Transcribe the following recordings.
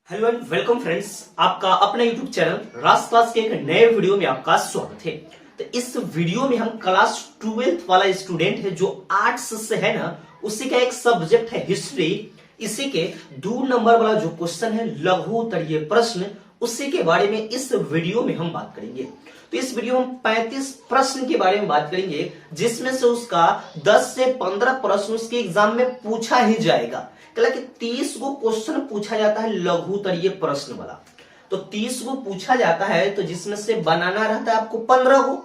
Hello and welcome friends, आपका अपना YouTube channel राज class के एक नए वीडियो में आपका स्वागत है। तो इस वीडियो में हम क्लास 12th वाला स्टूडेंट है जो आर्ट्स से है ना, उसी का एक सब्जेक्ट है हिस्ट्री। इसी के 2 नंबर वाला जो क्वेश्चन है लघु उत्तरीय प्रश्न, उसी के बारे में इस वीडियो में हम बात करेंगे। तो इस वीडियो में 35 प्रश्न के बारे में बात करेंगे, जिसमें से उसका 10 से 15 प्रश्न उसके एग्जाम में पूछा ही जाएगा। कल कि 30 को क्वेश्चन पूछा जाता है लघु उत्तरीय प्रश्न वाला। तो 30 को पूछा जाता है, तो जिसमें से बनाना रहता है आपको 15 को।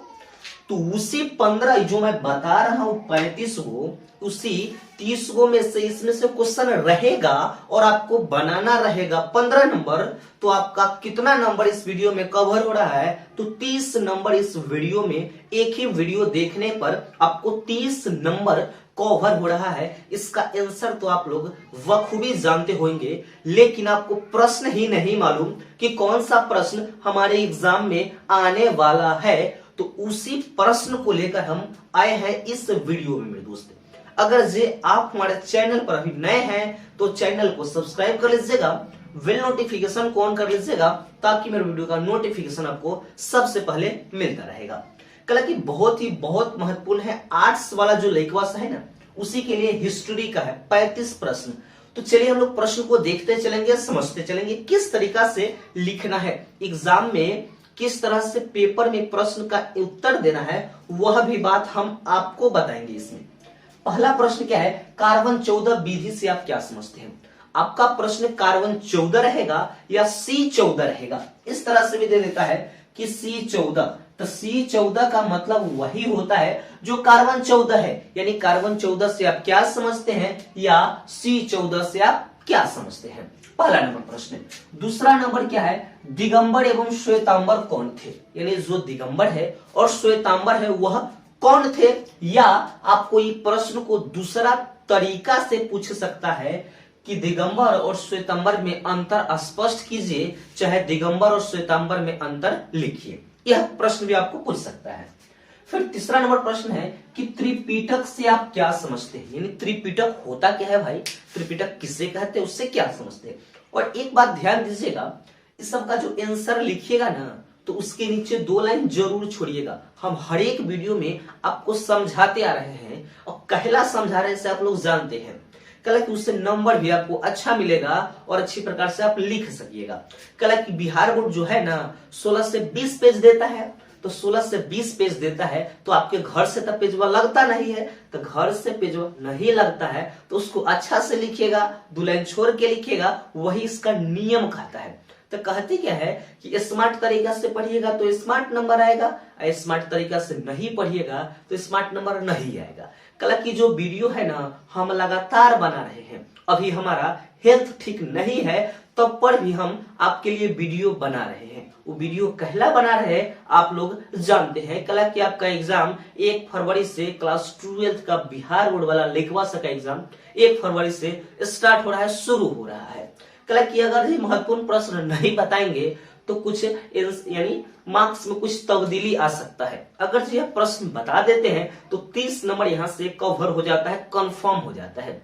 तो उसी 15 जो मैं बता रहा हूं 35 को, उसी 30 को में से इसमें से क्वेश्चन रहेगा और आपको बनाना रहेगा 15 नंबर। तो आपका कितना नंबर इस वीडियो में कवर हो रहा है? तो 30 नंबर इस वीडियो में, एक ही वीडियो देखने पर आपको 30 नंबर कवर हो रहा है। इसका आंसर तो आप लोग बखूबी जानते होंगे, लेकिन आपको प्रश्न ही नहीं मालूम कि कौन सा प्रश्न हमारे एग्जाम में आने वाला है। तो उसी प्रश्न को लेकर हम आए हैं इस वीडियो में मेरे दोस्त। अगर जे आप हमारे चैनल पर अभी नए हैं तो चैनल को सब्सक्राइब कर लीजिएगा, बेल नोटिफिकेशन को ऑन कर लीजिएगा, ताकि मेरे वीडियो का नोटिफिकेशन आपको सबसे पहले मिलता रहेगा। कल की बहुत महत्वपूर्ण है आर्ट्स वाला जो लैंग्वेज है ना, उसी के लिए हिस्ट्री का है 35 प्रश्न। तो चलिए हम लोग प्रश्न को देखते चलेंगे, समझते चलेंगे किस तरीका से लिखना है एग्जाम में, किस तरह से पेपर में प्रश्न का उत्तर देना है, वह भी बात हम आपको बताएंगे इसमें। पहला प्रश्न क्या है? कार्बन 14 विधि से आप क्या समझते हैं? आपका प्रश्न कार्बन 14 रहेगा या C14 रहेगा? इस तरह से भी दे देता है कि C14। तो C14 का मतलब वही होता है जो कार्बन 14 है, यानी कार्बन 14 से आप क्या समझते हैं या C14 से आप क्या समझते हैं? पहला नंबर प्रश्न। दूसरा नंबर क्या है? दिगंबर एवं श्वेतांबर कौन थे? यानी जो दिगंबर है और श्वेतांबर है वह कौन थे? या आपको ये प्रश्न को दूसरा तरीका से पूछ सकता है कि दिगंबर और श्वेतांबर में अंतर स्पष्ट कीजिए, चाहे दिगंबर और श्वेतांबर में अंतर लिखिए। यह प्रश्न भी आपको पूछ सकता है। फिर तीसरा नंबर प्रश्न है कि त्रिपिटक से आप क्या समझते हैं? यानी त्रिपिटक होता क्या है भाई, त्रिपिटक किसे कहते हैं, उससे क्या समझते हैं? और एक बात ध्यान दीजिएगा, इस सब का जो आंसर लिखिएगा ना, तो उसके नीचे 2 लाइन जरूर छोड़िएगा। हम हर एक वीडियो में आपको समझाते आ रहे हैं और कहला समझा रहे से आप लोग जानते हैं। कल की उससे नंबर भी आपको अच्छा मिलेगा और अच्छी प्रकार से आप लिख सकिएगा। कल की बिहार बोर्ड जो है ना 16 से 20 पेज देता है, तो 16 से 20 पेज देता है, तो आपके घर से तो पेजवा लगता नहीं है। तो घर से पेजवा नहीं लगता है तो उसको अच्छा से लिखिएगा, 2 लाइन छोड़ के लिखिएगा, वही इसका नियम कहता है। तो कहती क्या है कि स्मार्ट तरीका से पढ़िएगा तो स्मार्ट नंबर आएगा, स्मार्ट तरीका से नहीं पढ़िएगा तो स्मार्ट नंबर नहीं आएगा। कल की जो वीडियो है ना, हम लगातार बना रहे हैं। अभी हमारा हेल्थ ठीक नहीं है, तब पर भी हम आपके लिए वीडियो बना रहे हैं। वो वीडियो कहला बना रहे हैं, आप लोग जानते हैं। कल की आपका एग्जाम 1 फरवरी से क्लास 12th का बिहार बोर्ड वाला लैंग्वेज का एग्जाम 1 फरवरी से स्टार्ट हो रहा है, शुरू हो रहा है। कल की अगर ये महत्वपूर्ण प्रश्न नहीं बताएंगे तो कुछ यानी मार्क्स में कुछ तब्दीली आ सकता है। अगर ये प्रश्न बता देते हैं तो 30 नंबर यहाँ से कवर हो जाता है, कंफर्म हो जाता है,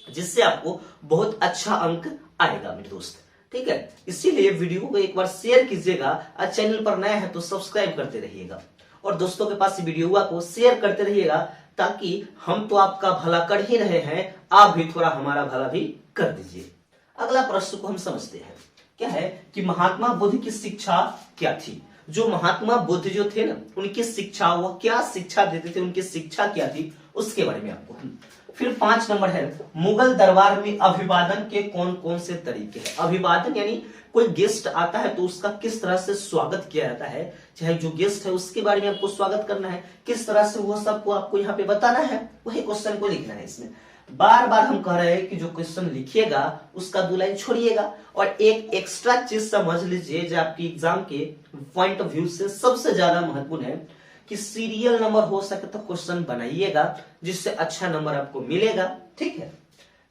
जिससे आपको बहुत अच्छा अंक आएगा मेरे दोस्त। ठीक है, इसीलिए वीडियो को एक बार शेयर कीजिएगा और चैनल पर नया है तो सब्सक्राइब करते रहिएगा और दोस्तों के पास वीडियो को शेयर करते रहिएगा, ताकि हम तो आपका भला कर ही रहे हैं, आप भी थोड़ा हमारा भला भी कर दीजिए। अगला प्रश्न को हम समझते हैं। क्या है कि महात्मा बुद्ध की शिक्षा क्या थी? जो महात्मा बुद्ध जो थे ना, उनकी शिक्षा, वह क्या शिक्षा देते थे, उनकी शिक्षा क्या थी, उसके बारे में आपको। फिर 5 नंबर है, मुगल दरबार में अभिवादन के कौन कौन से तरीके हैं? अभिवादन यानी कोई गेस्ट आता है तो उसका किस तरह से स्वागत किया जाता है, चाहे जो गेस्ट है उसके बारे में आपको स्वागत करना है, किस तरह से वो सबको आपको यहाँ पे बताना है, वही क्वेश्चन को लिखना है। इसमें बार बार हम कह रहे हैं कि जो क्वेश्चन लिखिएगा उसका 2 लाइन छोड़िएगा। और एक एक्स्ट्रा चीज समझ लीजिए जो आपकी एग्जाम के पॉइंट ऑफ व्यू से सबसे ज्यादा महत्वपूर्ण है कि सीरियल नंबर हो सके तो क्वेश्चन बनाइएगा, जिससे अच्छा नंबर आपको मिलेगा। ठीक है,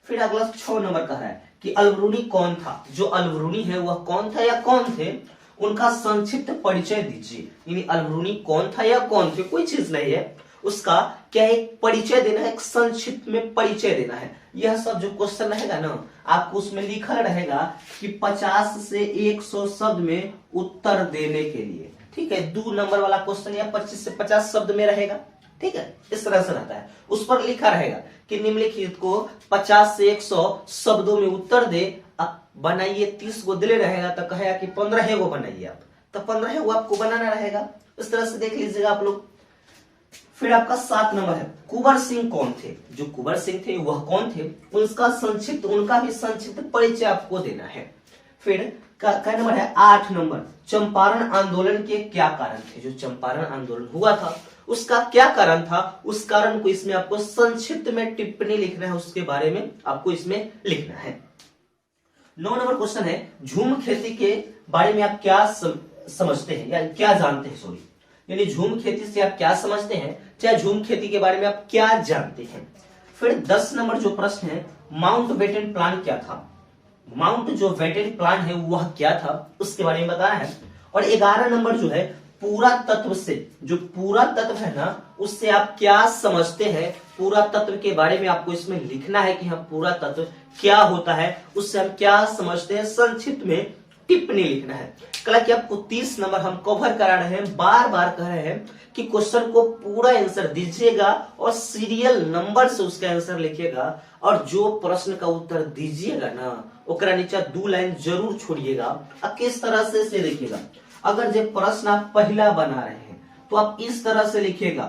फिर अगला 6 नंबर कह रहा है कि अलबरूनी कौन था? जो अलबरूनी है वह कौन था या कौन थे, उनका संक्षिप्त परिचय दीजिए। यानी अलबरूनी कौन था या कौन थे, कोई चीज नहीं है, उसका क्या एक परिचय देना है, एक संक्षिप्त में परिचय देना है। यह सब जो क्वेश्चन रहेगा ना, आपको उसमें लिखा रहेगा कि 50 से 100 शब्द में उत्तर देने के लिए, ठीक है। 2 नंबर वाला क्वेश्चन या 25 से 50 शब्द में रहेगा, ठीक है, इस तरह से रहता है। उस पर लिखा रहेगा कि निम्नलिखित को 50 से 100 शब्दों में उत्तर दे, अब बनाइए। 30 गो दिले रहेगा तो कहेगा कि 15 गो बनाइए आप, तो 15 गो आपको बनाना रहेगा। इस तरह से देख लीजिएगा आप लोग। फिर आपका 7 नंबर है, कुंवर सिंह कौन थे। जो कुंवर सिंह थे वह कौन थे, उनका भी संक्षिप्त परिचय आपको देना है। फिर क्या नंबर है, 8 नंबर, चंपारण आंदोलन के क्या कारण थे। जो चंपारण आंदोलन हुआ था उसका क्या कारण था, उस कारण को इसमें आपको संक्षिप्त में टिप्पणी लिखना है, उसके बारे में आपको इसमें लिखना है। 9 नंबर क्वेश्चन है, झूम खेती के बारे में आप क्या समझते हैं या क्या जानते हैं, सॉरी, यानी झूम खेती से आप क्या समझते हैं, चाहे झूम खेती के बारे में आप क्या जानते हैं। फिर 10 नंबर जो प्रश्न है, माउंटबेटन प्लान क्या था। माउंट जो बेटन प्लान है वह क्या था, उसके बारे में बताना है। और 11 नंबर जो है, पूरा तत्व से, जो पूरा तत्व है ना, उससे आप क्या समझते हैं, पूरा तत्व के बारे में आपको इसमें लिखना है कि हाँ पूरा तत्व क्या होता है, उससे हम क्या समझते हैं, संक्षिप्त में टिप्पणी लिखना है। कल कि आपको 30 नंबर हम कवर करा रहे हैं, बार बार कह रहे हैं कि क्वेश्चन को पूरा आंसर दीजिएगा और सीरियल नंबर से उसका आंसर लिखिएगा, और जो प्रश्न का उत्तर दीजिएगा ना ओकरा नीचे 2 लाइन जरूर छोड़िएगा। अब किस तरह से इसे लिखिएगा, अगर जो प्रश्न आप पहला बना रहे हैं तो आप इस तरह से लिखिएगा,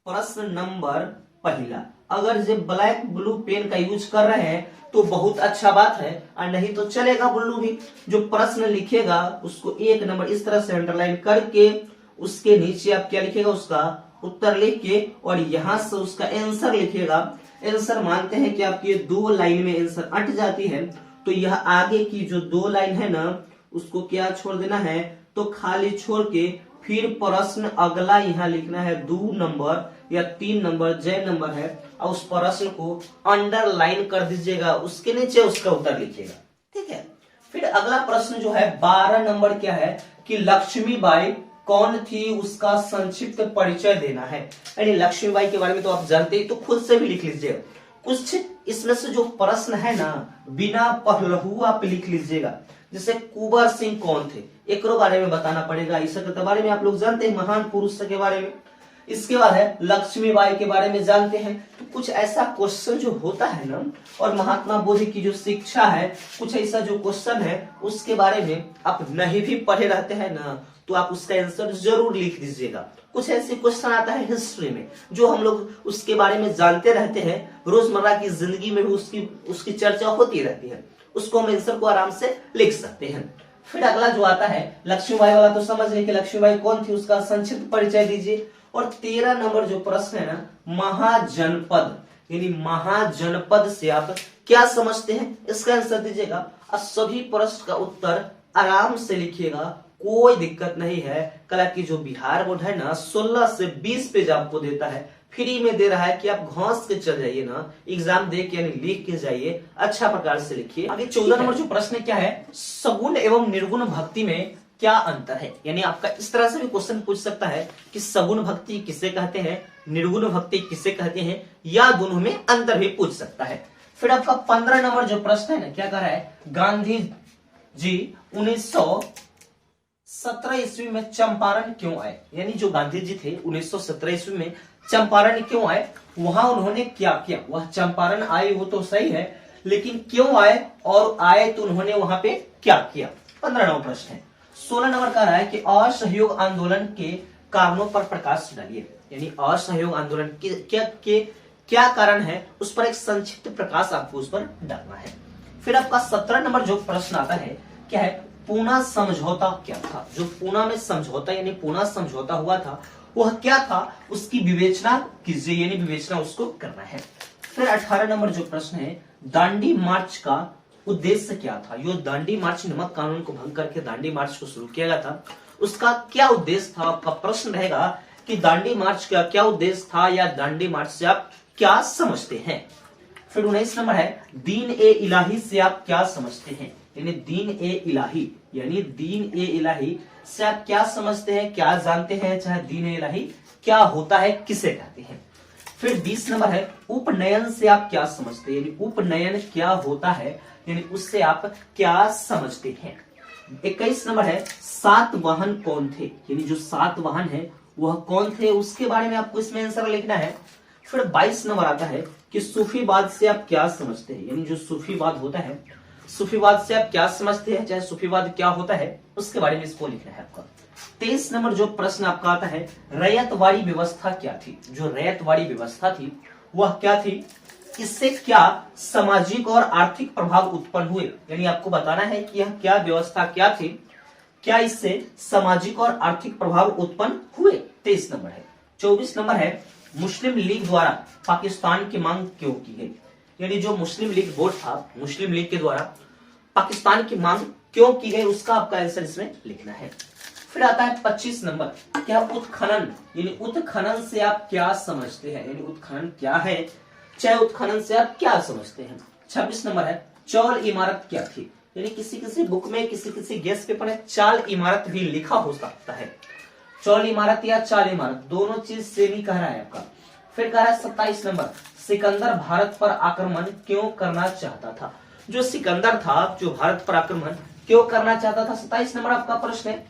प्रश्न नंबर पहला। अगर जो ब्लैक ब्लू पेन का यूज कर रहे हैं तो बहुत अच्छा बात है, और नहीं तो चलेगा ब्लू भी। जो प्रश्न लिखेगा उसको 1 नंबर इस तरह से अंडरलाइन करके उसके नीचे आप क्या लिखेगा, उसका उत्तर लिख के, और यहां से उसका आंसर लिखेगा। आंसर मानते हैं कि आपकी 2 लाइन में आंसर अट जाती है, तो यह आगे की जो 2 लाइन है ना उसको क्या छोड़ देना है, तो खाली छोड़ के फिर प्रश्न अगला यहाँ लिखना है 2 नंबर या 3 नंबर जय नंबर है, और उस प्रश्न को अंडरलाइन कर दीजिएगा, उसके नीचे उसका उत्तर लिखिएगा, ठीक है। फिर अगला प्रश्न जो है 12 नंबर क्या है कि लक्ष्मीबाई कौन थी, उसका संक्षिप्त परिचय देना है। यानी लक्ष्मीबाई के बारे में तो आप जानते ही, तो खुद से भी लिख लीजिएगा। कुछ इसमें से जो प्रश्न है ना बिना पहलू आप लिख लीजिएगा। जैसे कुंवर सिंह कौन थे, एक बारे में बताना पड़ेगा, इसके बारे में आप लोग जानते हैं, महान पुरुष के बारे में। इसके बाद है लक्ष्मीबाई के बारे में जानते हैं। तो कुछ ऐसा क्वेश्चन जो होता है ना, और महात्मा बुद्ध की जो शिक्षा है, कुछ ऐसा जो क्वेश्चन है उसके बारे में आप नहीं भी पढ़े रहते हैं ना, तो आप उसका आंसर जरूर लिख दीजिएगा। कुछ ऐसे क्वेश्चन आता है हिस्ट्री में जो हम लोग उसके बारे में जानते रहते हैं, रोजमर्रा की जिंदगी में भी उसकी चर्चा होती रहती है, उसको हम आंसर को आराम से लिख सकते हैं। फिर अगला जो आता है लक्ष्मीबाई वाला, तो समझ लें कि लक्ष्मीबाई कौन थी, उसका संक्षिप्त परिचय दीजिए। और 13 नंबर जो प्रश्न है ना, महाजनपद, यानी महाजनपद से आप क्या समझते हैं, इसका आंसर दीजिएगा। और सभी प्रश्न का उत्तर आराम से लिखिएगा, कोई दिक्कत नहीं है। कल की जो बिहार बोर्ड है ना 16 से 20 पेज आपको देता है, फ्री में दे रहा है कि आप घास के चल जाइए ना, एग्जाम दे के यानी लिख के जाइए, अच्छा प्रकार से लिखिए। आगे 14 नंबर जो प्रश्न क्या है, सगुण एवं निर्गुण भक्ति में क्या अंतर है। यानी आपका इस तरह से भी क्वेश्चन पूछ सकता है कि सगुण भक्ति किसे कहते हैं, निर्गुण भक्ति किसे कहते हैं, या दोनों में अंतर भी पूछ सकता है। फिर आपका 15 नंबर जो प्रश्न है ना, क्या कह रहा है, गांधी जी 1917 ईस्वी में चंपारण क्यों आए। यानी जो गांधी जी थे 1917 ईस्वी में चंपारण क्यों आए, वहां उन्होंने क्या किया। वह चंपारण आए वो तो सही है, लेकिन क्यों आए, और आए तो उन्होंने वहां पे क्या किया। 15 नंबर प्रश्न है। 16 नंबर का रहा है कि असहयोग आंदोलन के कारणों पर प्रकाश डालिए। यानी असहयोग आंदोलन के क्या कारण है, उस पर एक संक्षिप्त प्रकाश आपको उस पर डालना है। फिर आपका 17 नंबर जो प्रश्न आता है, क्या है, पूना समझौता क्या था। जो पूना में समझौता यानी पूना समझौता हुआ था वह क्या था, उसकी विवेचना कीजिए, यानी विवेचना उसको करना है। फिर 18 नंबर जो प्रश्न है, दांडी मार्च का उद्देश्य क्या था। यो दांडी मार्च नमक कानून को भंग करके दांडी मार्च को शुरू किया गया था, उसका क्या उद्देश्य था। आपका प्रश्न रहेगा कि दांडी मार्च का क्या उद्देश्य था, या दांडी मार्च से आप क्या समझते हैं। फिर 19 नंबर है, दीन ए इलाही से आप क्या समझते हैं। यानी दीन ए इलाही, यानी दीन ए इलाही से आप क्या समझते हैं, क्या जानते हैं, चाहे दीन ए इलाही क्या होता है, किसे कहते हैं। फिर 20 नंबर है उपनयन से आप क्या समझते हैं, यानी उपनयन क्या होता है, यानी उससे आप क्या समझते हैं। 21 नंबर है सातवाहन कौन थे, यानी जो सातवाहन है वह कौन थे, उसके बारे में आपको इसमें आंसर लिखना है। फिर 22 नंबर आता है कि सूफीवाद से आप क्या समझते हैं, यानी जो सूफीवाद होता है, सूफीवाद से आप क्या समझते हैं, चाहे सूफीवाद क्या होता है उसके बारे में इसको लिखना है आपका। 23 नंबर जो प्रश्न आपका आता है रैयतवाड़ी व्यवस्था क्या थी, जो रैयतवाड़ी व्यवस्था थी वह क्या थी, इससे क्या सामाजिक और आर्थिक प्रभाव उत्पन्न हुए, यानी आपको बताना है कि यह क्या व्यवस्था क्या थी, क्या इससे सामाजिक और आर्थिक प्रभाव उत्पन्न हुए। 23 नंबर है। 24 नंबर है मुस्लिम लीग द्वारा पाकिस्तान की मांग क्यों की गई, यानी जो मुस्लिम लीग बोर्ड था, मुस्लिम लीग के द्वारा पाकिस्तान की मांग क्यों की गई, उसका आपका आंसर इसमें लिखना है। फिर आता है 25 नंबर क्या उत्खनन, यानी उत्खनन से आप क्या समझते हैं, यानी उत्खनन क्या है, चाहे उत्खनन से आप क्या समझते हैं। 26 नंबर है चौल इमारत क्या थी, यानी किसी किसी बुक में किसी गेस्ट पेपर में चाल इमारत भी लिखा हो सकता है, चौल इमारत या चाल इमारत दोनों चीज सेम ही कह रहा है आपका। फिर कह रहा है 27 नंबर सिकंदर भारत पर आक्रमण क्यों करना चाहता था, जो सिकंदर था जो भारत पर आक्रमण क्यों करना चाहता था, 27 नंबर आपका प्रश्न है।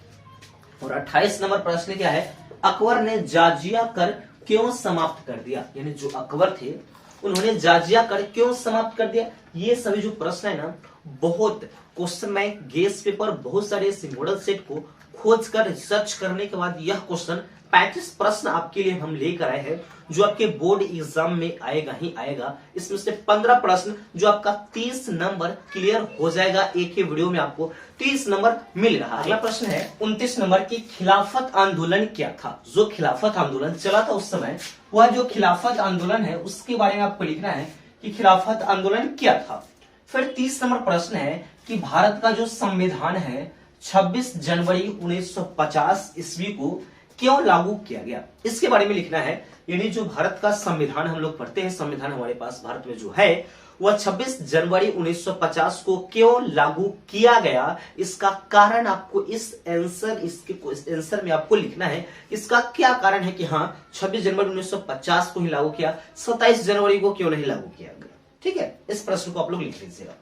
और 28 नंबर प्रश्न क्या है अकबर ने जाजिया कर क्यों समाप्त कर दिया, यानी जो अकबर थे उन्होंने जाजिया कर क्यों समाप्त कर दिया। ये सभी जो प्रश्न है ना बहुत क्वेश्चन में गेस्ट पेपर बहुत सारे ऐसे मॉडल सेट को खोज कर रिसर्च करने के बाद यह क्वेश्चन 35 प्रश्न आपके लिए हम लेकर आए हैं जो आपके बोर्ड एग्जाम में आएगा ही आएगा। इसमें से 15 प्रश्न जो आपका 30 नंबर क्लियर हो जाएगा, एक ही वीडियो में आपको 30 नंबर मिल रहा है। अगला प्रश्न है 29 नंबर की खिलाफत आंदोलन क्या था, जो खिलाफत आंदोलन चला था उस समय, वह जो खिलाफत आंदोलन है उसके बारे में आपको लिखना है कि खिलाफत आंदोलन क्या था। फिर 30 नंबर प्रश्न है कि भारत का जो संविधान है 26 जनवरी 1950 ईस्वी को क्यों लागू किया गया, इसके बारे में लिखना है। यानी जो भारत का संविधान हम लोग पढ़ते हैं, संविधान हमारे पास भारत में जो है वह 26 जनवरी 1950 को क्यों लागू किया गया, इसका कारण आपको इस आंसर में आपको लिखना है। इसका क्या कारण है कि हाँ 26 जनवरी 1950 को ही लागू किया, 27 जनवरी को क्यों नहीं लागू किया गया। ठीक है, इस प्रश्न को आप लोग लिख लीजिएगा।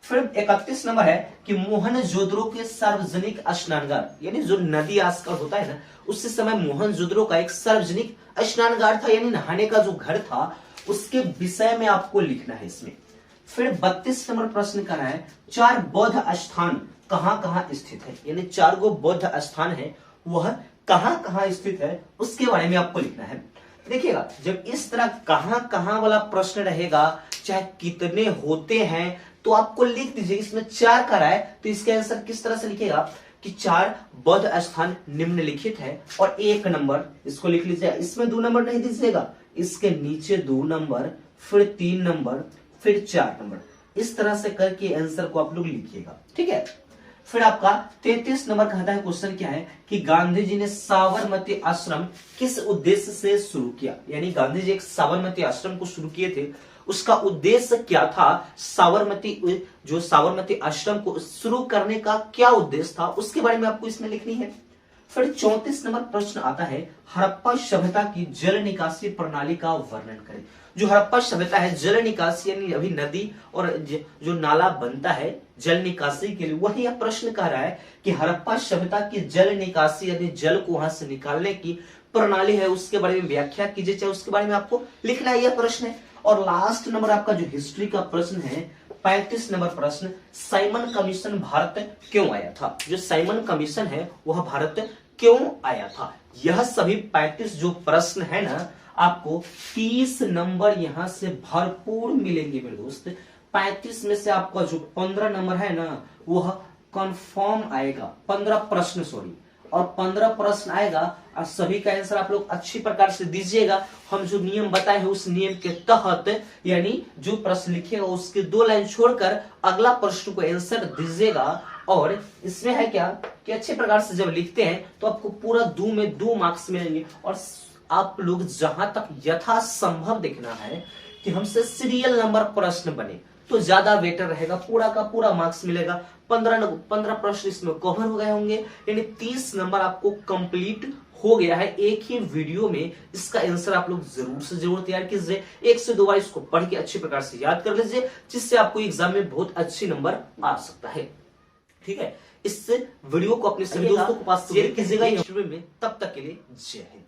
फिर 31 नंबर है कि मोहनजोदड़ो के सार्वजनिक स्नानगार, यानी जो नदी आजकल होता है ना उस समय मोहनजोदड़ो का एक सार्वजनिक स्नानगार था, यानी नहाने का जो घर था उसके विषय में आपको लिखना है इसमें। फिर 32 नंबर प्रश्न का है 4 बौद्ध स्थान कहां कहां स्थित है, यानी 4 गो बौद्ध स्थान है वह कहां कहां स्थित है उसके बारे में आपको लिखना है। देखिएगा जब इस तरह कहां कहां वाला प्रश्न रहेगा, चाहे कितने होते हैं तो आपको लिख दीजिए। इसमें 4 का है तो इसका आंसर किस तरह से लिखेगा कि 4 बौद्ध स्थान निम्नलिखित है और 1 नंबर इसको लिख लीजिए। इसमें 2 नंबर नहीं दीजिएगा, इसके नीचे 2 नंबर, फिर 3 नंबर, फिर 4 नंबर, इस तरह से करके आंसर को आप लोग लिखिएगा। ठीक है। फिर आपका 33 नंबर कहता है क्वेश्चन क्या है कि गांधी जी ने साबरमती आश्रम किस उद्देश्य से शुरू किया, यानी गांधी जी एक साबरमती आश्रम को शुरू किए थे, उसका उद्देश्य क्या था, साबरमती आश्रम को शुरू करने का क्या उद्देश्य था उसके बारे में आपको इसमें लिखनी है। फिर 34 नंबर प्रश्न आता है हड़प्पा सभ्यता की जल निकासी प्रणाली का वर्णन करें। जो हड़प्पा सभ्यता है जल निकासी यानी अभी नदी और जो नाला बनता है जल निकासी के लिए, वही यह प्रश्न कह रहा है कि हड़प्पा सभ्यता की जल निकासी यानी जल को वहां से निकालने की प्रणाली है उसके बारे में व्याख्या कीजिए, चाहे उसके बारे में आपको लिखना है, यह प्रश्न है। और लास्ट नंबर आपका जो हिस्ट्री का प्रश्न है 35 नंबर प्रश्न साइमन कमीशन भारत क्यों आया था। जो साइमन कमीशन है वह भारत क्यों आया था। यह सभी 35 जो प्रश्न है ना आपको 30 नंबर यहां से भरपूर मिलेंगे मेरे दोस्त। 35 में से आपका जो 15 नंबर है ना वह कंफर्म आएगा, 15 प्रश्न सॉरी, और 15 प्रश्न आएगा और सभी का आंसर आप लोग अच्छी प्रकार से दीजिएगा। हम जो नियम बताए हैं उस नियम के तहत, यानी जो प्रश्न लिखिएगा उसके 2 लाइन छोड़कर अगला प्रश्न को आंसर दीजिएगा। और इसमें है क्या कि अच्छे प्रकार से जब लिखते हैं तो आपको पूरा 2 में 2 मार्क्स मिलेंगे। और आप लोग जहां तक यथासंभव देखना है कि हमसे सीरियल नंबर प्रश्न बने तो ज्यादा बेटर रहेगा, पूरा का पूरा मार्क्स मिलेगा। 15 प्रश्न इसमें कवर हो गए होंगे, यानी 30 नंबर आपको कंप्लीट हो गया है। एक ही वीडियो में इसका आंसर आप लोग जरूर से जरूर तैयार कीजिए, 1 से 2 बार इसको पढ़ के अच्छी प्रकार से याद कर लीजिए, जिससे आपको एग्जाम में बहुत अच्छे नंबर आ सकता है। ठीक है, इस वीडियो को अपने सभी दोस्तों को पास शेयर कीजिएगा। में तब तक के लिए जय हिंद।